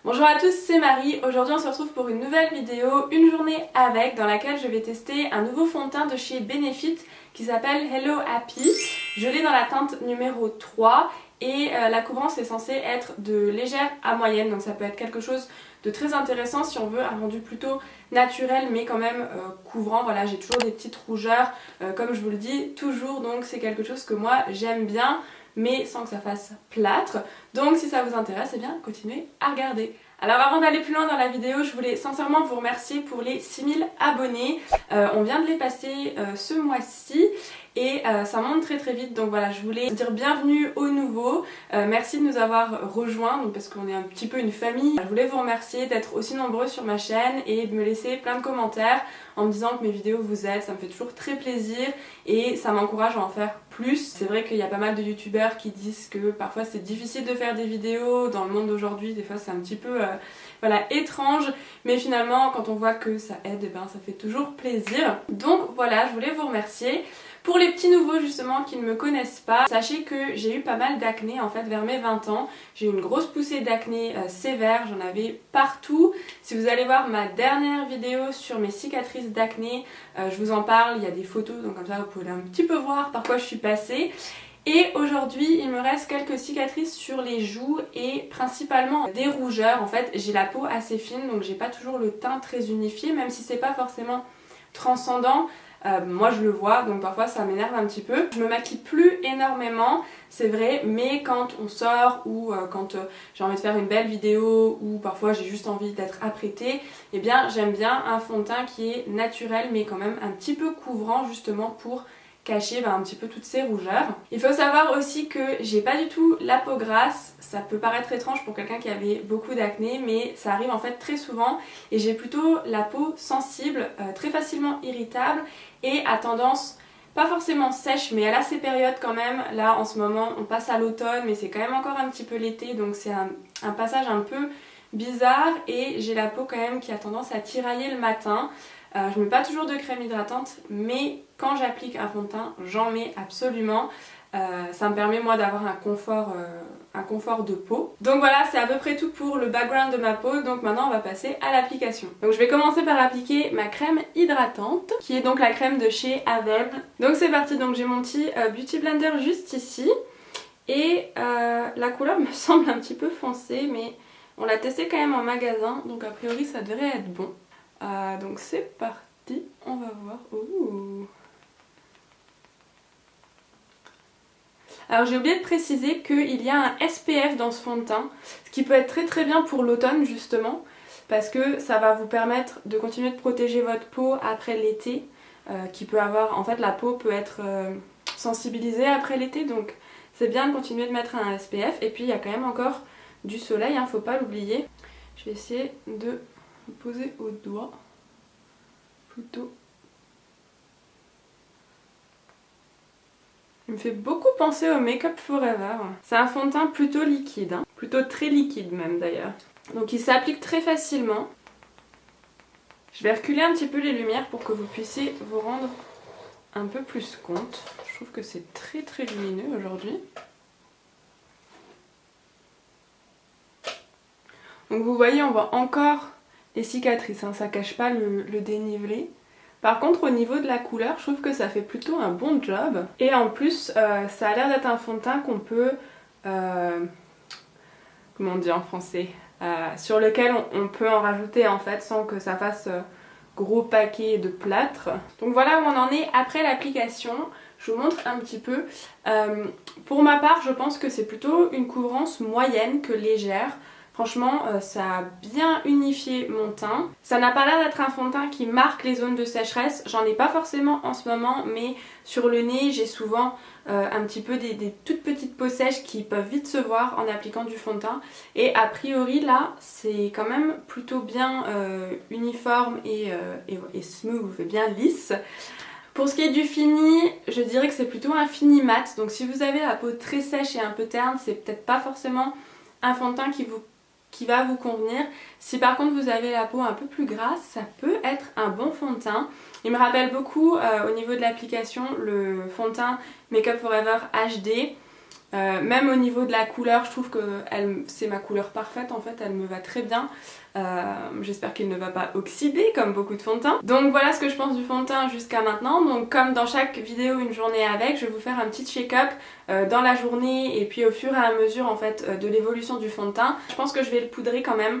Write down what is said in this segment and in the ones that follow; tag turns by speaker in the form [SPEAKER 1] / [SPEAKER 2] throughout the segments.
[SPEAKER 1] Bonjour à tous, c'est Marie. Aujourd'hui on se retrouve pour une nouvelle vidéo, une journée avec, dans laquelle je vais tester un nouveau fond de teint de chez Benefit qui s'appelle Hello Happy. Je l'ai dans la teinte numéro 3 et la couvrance est censée être de légère à moyenne, donc ça peut être quelque chose de très intéressant si on veut un rendu plutôt naturel mais quand même couvrant. Voilà, j'ai toujours des petites rougeurs, comme je vous le dis toujours, donc c'est quelque chose que moi j'aime bien, mais sans que ça fasse plâtre. Donc si ça vous intéresse, eh bien continuez à regarder. Alors avant d'aller plus loin dans la vidéo, je voulais sincèrement vous remercier pour les 6000 abonnés. On vient de les passer ce mois-ci et ça monte très vite, donc voilà, je voulais dire bienvenue aux nouveaux. Merci de nous avoir rejoints, donc parce qu'on est un petit peu une famille. Je voulais vous remercier d'être aussi nombreux sur ma chaîne et de me laisser plein de commentaires en me disant que mes vidéos vous aident. Ça me fait toujours très plaisir et ça m'encourage à en faire plus. C'est vrai qu'il y a pas mal de youtubeurs qui disent que parfois c'est difficile de faire des vidéos dans le monde d'aujourd'hui, des fois c'est un petit peu voilà, étrange, mais finalement quand on voit que ça aide, eh ben, ça fait toujours plaisir. Donc voilà, je voulais vous remercier. Pour les petits nouveaux justement qui ne me connaissent pas, sachez que j'ai eu pas mal d'acné en fait vers mes 20 ans. J'ai eu une grosse poussée d'acné sévère, j'en avais partout. Si vous allez voir ma dernière vidéo sur mes cicatrices d'acné, je vous en parle, il y a des photos, donc comme ça vous pouvez un petit peu voir par quoi je suis passée. Et aujourd'hui il me reste quelques cicatrices sur les joues et principalement des rougeurs. En fait j'ai la peau assez fine, donc j'ai pas toujours le teint très unifié, même si c'est pas forcément transcendant. Moi je le vois, donc parfois ça m'énerve un petit peu. Je me maquille plus énormément, c'est vrai, mais quand on sort ou quand j'ai envie de faire une belle vidéo ou parfois j'ai juste envie d'être apprêtée, eh bien j'aime bien un fond de teint qui est naturel mais quand même un petit peu couvrant justement pour cacher un petit peu toutes ces rougeurs. Il faut savoir aussi que j'ai pas du tout la peau grasse. Ça peut paraître étrange pour quelqu'un qui avait beaucoup d'acné, mais ça arrive en fait très souvent et j'ai plutôt la peau sensible, très facilement irritable et à tendance pas forcément sèche, mais elle a ses périodes quand même. Là en ce moment on passe à l'automne, mais c'est quand même encore un petit peu l'été, donc c'est un passage un peu bizarre et j'ai la peau quand même qui a tendance à tirailler le matin. Je mets pas toujours de crème hydratante, mais quand j'applique un fond de teint, j'en mets absolument. Ça me permet moi d'avoir un confort de peau. Donc voilà, c'est à peu près tout pour le background de ma peau. Donc maintenant on va passer à l'application. Donc je vais commencer par appliquer ma crème hydratante, qui est donc la crème de chez Avène. Donc c'est parti, donc j'ai mon petit Beauty Blender juste ici. Et la couleur me semble un petit peu foncée, mais on l'a testé quand même en magasin, donc a priori ça devrait être bon. Donc c'est parti, on va voir. Ouh. Alors j'ai oublié de préciser qu'il y a un SPF dans ce fond de teint, ce qui peut être très bien pour l'automne justement, parce que ça va vous permettre de continuer de protéger votre peau après l'été, qui peut avoir, en fait la peau peut être sensibilisée après l'été, donc c'est bien de continuer de mettre un SPF. Et puis il y a quand même encore du soleil, faut pas l'oublier. Je vais essayer de poser au doigt plutôt. Il me fait beaucoup penser au Make Up Forever. C'est un fond de teint plutôt liquide, plutôt très liquide même d'ailleurs. Donc il s'applique très facilement. Je vais reculer un petit peu les lumières pour que vous puissiez vous rendre un peu plus compte. Je trouve que c'est très lumineux aujourd'hui. Donc vous voyez, on voit encore les cicatrices, ça cache pas le dénivelé. Par contre au niveau de la couleur, je trouve que ça fait plutôt un bon job. Et en plus ça a l'air d'être un fond de teint qu'on peut, comment on dit en français, sur lequel on peut en rajouter en fait sans que ça fasse gros paquet de plâtre. Donc voilà où on en est après l'application. Je vous montre un petit peu. Pour ma part je pense que c'est plutôt une couvrance moyenne que légère. Franchement, ça a bien unifié mon teint. Ça n'a pas l'air d'être un fond de teint qui marque les zones de sécheresse. J'en ai pas forcément en ce moment, mais sur le nez, j'ai souvent un petit peu des toutes petites peaux sèches qui peuvent vite se voir en appliquant du fond de teint. Et a priori, là, c'est quand même plutôt bien uniforme et smooth, et bien lisse. Pour ce qui est du fini, je dirais que c'est plutôt un fini mat. Donc si vous avez la peau très sèche et un peu terne, c'est peut-être pas forcément un fond de teint qui va vous convenir. Si par contre vous avez la peau un peu plus grasse, ça peut être un bon fond de teint. Il me rappelle beaucoup au niveau de l'application le fond de teint Make Up Forever HD. Même au niveau de la couleur, je trouve que c'est ma couleur parfaite en fait, elle me va très bien. J'espère qu'il ne va pas oxyder comme beaucoup de fond de teint. Donc voilà ce que je pense du fond de teint jusqu'à maintenant. Donc comme dans chaque vidéo une journée avec, je vais vous faire un petit check-up dans la journée et puis au fur et à mesure en fait de l'évolution du fond de teint. Je pense que je vais le poudrer quand même,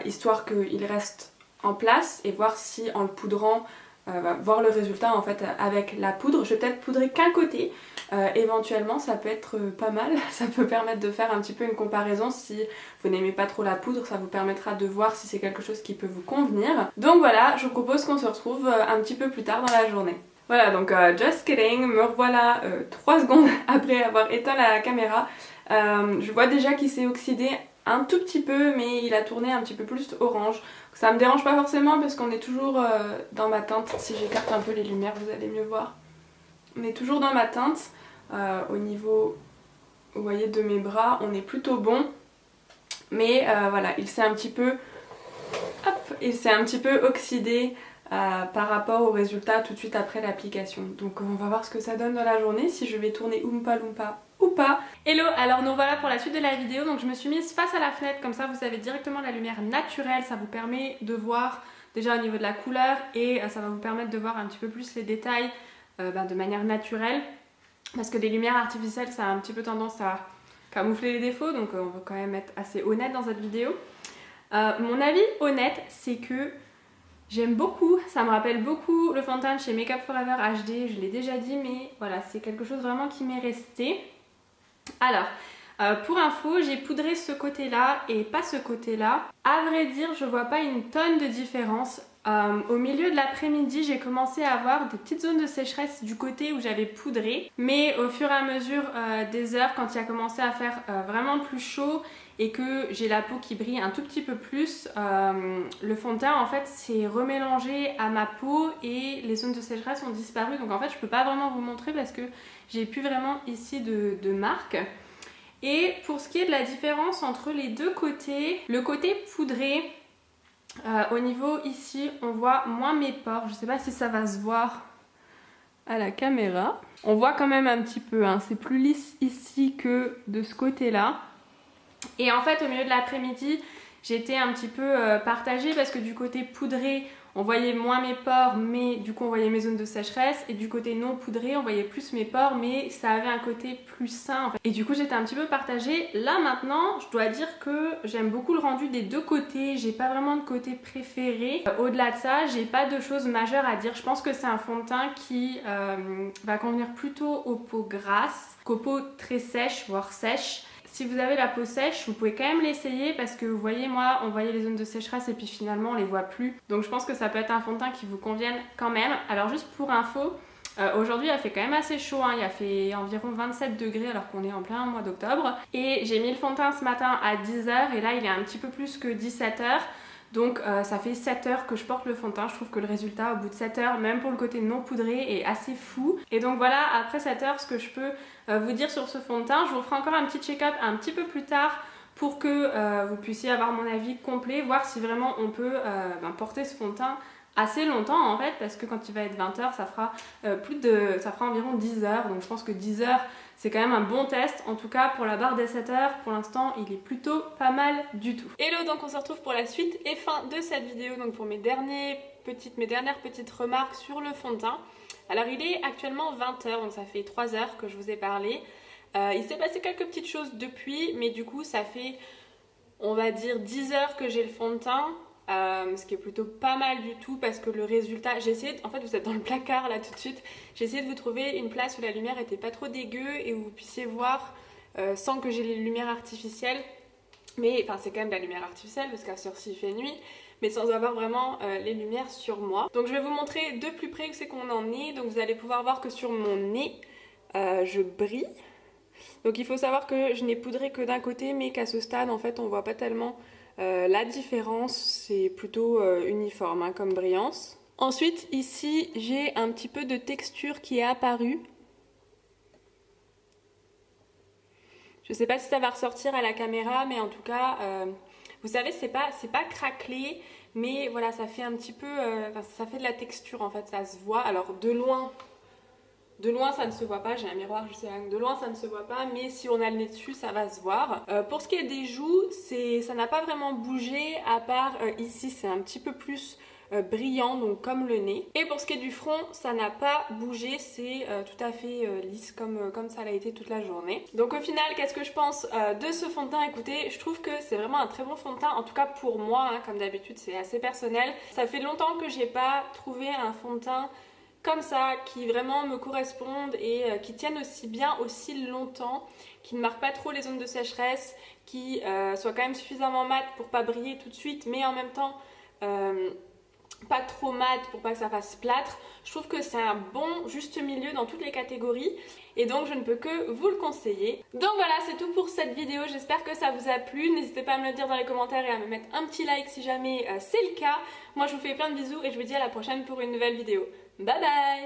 [SPEAKER 1] histoire qu'il reste en place et voir si en le poudrant, voir le résultat en fait avec la poudre. Je vais peut-être poudrer qu'un côté. Éventuellement ça peut être pas mal, ça peut permettre de faire un petit peu une comparaison. Si vous n'aimez pas trop la poudre, ça vous permettra de voir si c'est quelque chose qui peut vous convenir. Donc voilà, je vous propose qu'on se retrouve un petit peu plus tard dans la journée. Voilà, donc just kidding, me revoilà 3 secondes après avoir éteint la caméra. Je vois déjà qu'il s'est oxydé un tout petit peu, mais il a tourné un petit peu plus orange. Ça me dérange pas forcément parce qu'on est toujours dans ma teinte. Si j'écarte un peu les lumières, vous allez mieux voir. On est toujours dans ma teinte. Au niveau, vous voyez, de mes bras, on est plutôt bon. Mais voilà, il s'est un petit peu oxydé par rapport au résultat tout de suite après l'application. Donc on va voir ce que ça donne dans la journée, si je vais tourner Oompa Loompa ou pas. Hello, alors nous voilà pour la suite de la vidéo. Donc je me suis mise face à la fenêtre, comme ça vous avez directement la lumière naturelle. Ça vous permet de voir déjà au niveau de la couleur et ça va vous permettre de voir un petit peu plus les détails de manière naturelle. Parce que les lumières artificielles, ça a un petit peu tendance à camoufler les défauts, donc on va quand même être assez honnête dans cette vidéo. Mon avis honnête, c'est que j'aime beaucoup, ça me rappelle beaucoup le fond de teint chez Make Up For Ever HD, je l'ai déjà dit, mais voilà, c'est quelque chose vraiment qui m'est resté. Alors, pour info, j'ai poudré ce côté-là et pas ce côté-là. À vrai dire, je vois pas une tonne de différence. Au milieu de l'après-midi, j'ai commencé à avoir des petites zones de sécheresse du côté où j'avais poudré, mais au fur et à mesure des heures, quand il a commencé à faire vraiment plus chaud et que j'ai la peau qui brille un tout petit peu plus, le fond de teint en fait s'est remélangé à ma peau et les zones de sécheresse ont disparu. Donc en fait je peux pas vraiment vous montrer parce que j'ai plus vraiment ici de marque. Et pour ce qui est de la différence entre les deux côtés, le côté poudré, au niveau ici, on voit moins mes pores. Je sais pas si ça va se voir à la caméra. On voit quand même un petit peu, hein. C'est plus lisse ici que de ce côté-là. Et en fait, au milieu de l'après-midi, j'étais un petit peu partagée parce que du côté poudré, on voyait moins mes pores, mais du coup on voyait mes zones de sécheresse. Et du côté non poudré, on voyait plus mes pores, mais ça avait un côté plus sain en fait. Et du coup j'étais un petit peu partagée. Là maintenant, je dois dire que j'aime beaucoup le rendu des deux côtés. J'ai pas vraiment de côté préféré. Au-delà de ça, j'ai pas de choses majeures à dire. Je pense que c'est un fond de teint qui va convenir plutôt aux peaux grasses qu'aux peaux très sèches, voire sèches. Si vous avez la peau sèche, vous pouvez quand même l'essayer parce que vous voyez, moi, on voyait les zones de sécheresse et puis finalement on les voit plus. Donc je pense que ça peut être un fond de teint qui vous convienne quand même. Alors juste pour info, aujourd'hui il a fait quand même assez chaud, hein. Il a fait environ 27 degrés alors qu'on est en plein mois d'octobre. Et j'ai mis le fond de teint ce matin à 10h et là il est un petit peu plus que 17h. Donc ça fait 7 heures que je porte le fond de teint. Je trouve que le résultat au bout de 7 heures, même pour le côté non poudré, est assez fou. Et donc voilà, après 7 heures, ce que je peux vous dire sur ce fond de teint. Je vous ferai encore un petit check-up un petit peu plus tard pour que vous puissiez avoir mon avis complet, voir si vraiment on peut porter ce fond de teint assez longtemps en fait, parce que quand il va être 20h, ça fera environ 10 heures. Donc je pense que 10 heures, c'est quand même un bon test. En tout cas, pour la barre des 7 heures, pour l'instant, il est plutôt pas mal du tout. Hello, donc on se retrouve pour la suite et fin de cette vidéo, donc pour mes dernières petites remarques sur le fond de teint. Alors il est actuellement 20h, donc ça fait 3 heures que je vous ai parlé. Il s'est passé quelques petites choses depuis, mais du coup ça fait, on va dire, 10 heures que j'ai le fond de teint. Ce qui est plutôt pas mal du tout parce que le résultat, j'ai essayé, en fait vous êtes dans le placard là tout de suite, j'ai essayé de vous trouver une place où la lumière était pas trop dégueu et où vous puissiez voir sans que j'ai les lumières artificielles, mais enfin c'est quand même de la lumière artificielle parce qu'à ce heure-ci il fait nuit, mais sans avoir vraiment les lumières sur moi. Donc je vais vous montrer de plus près où c'est qu'on en est. Donc vous allez pouvoir voir que sur mon nez je brille. Donc il faut savoir que je n'ai poudré que d'un côté, mais qu'à ce stade en fait on voit pas tellement la différence, c'est plutôt uniforme hein, comme brillance. Ensuite ici j'ai un petit peu de texture qui est apparue. Je sais pas si ça va ressortir à la caméra, mais en tout cas vous savez c'est pas craquelé, mais voilà ça fait un petit peu, ça fait de la texture en fait, ça se voit. Alors de loin De loin ça ne se voit pas, j'ai un miroir juste là, de loin ça ne se voit pas, mais si on a le nez dessus ça va se voir. Pour ce qui est des joues, ça n'a pas vraiment bougé, à part ici c'est un petit peu plus brillant, donc comme le nez. Et pour ce qui est du front, ça n'a pas bougé, c'est tout à fait lisse comme ça l'a été toute la journée. Donc au final, qu'est-ce que je pense de ce fond de teint? Écoutez, je trouve que c'est vraiment un très bon fond de teint, en tout cas pour moi, hein, comme d'habitude c'est assez personnel. Ça fait longtemps que j'ai pas trouvé un fond de teint comme ça, qui vraiment me correspondent et qui tiennent aussi bien, aussi longtemps, qui ne marquent pas trop les zones de sécheresse, qui soient quand même suffisamment mat pour pas briller tout de suite, mais en même temps pas trop mat pour pas que ça fasse plâtre. Je trouve que c'est un bon juste milieu dans toutes les catégories et donc je ne peux que vous le conseiller. Donc voilà, c'est tout pour cette vidéo, j'espère que ça vous a plu. N'hésitez pas à me le dire dans les commentaires et à me mettre un petit like si jamais c'est le cas. Moi je vous fais plein de bisous et je vous dis à la prochaine pour une nouvelle vidéo. Bye bye!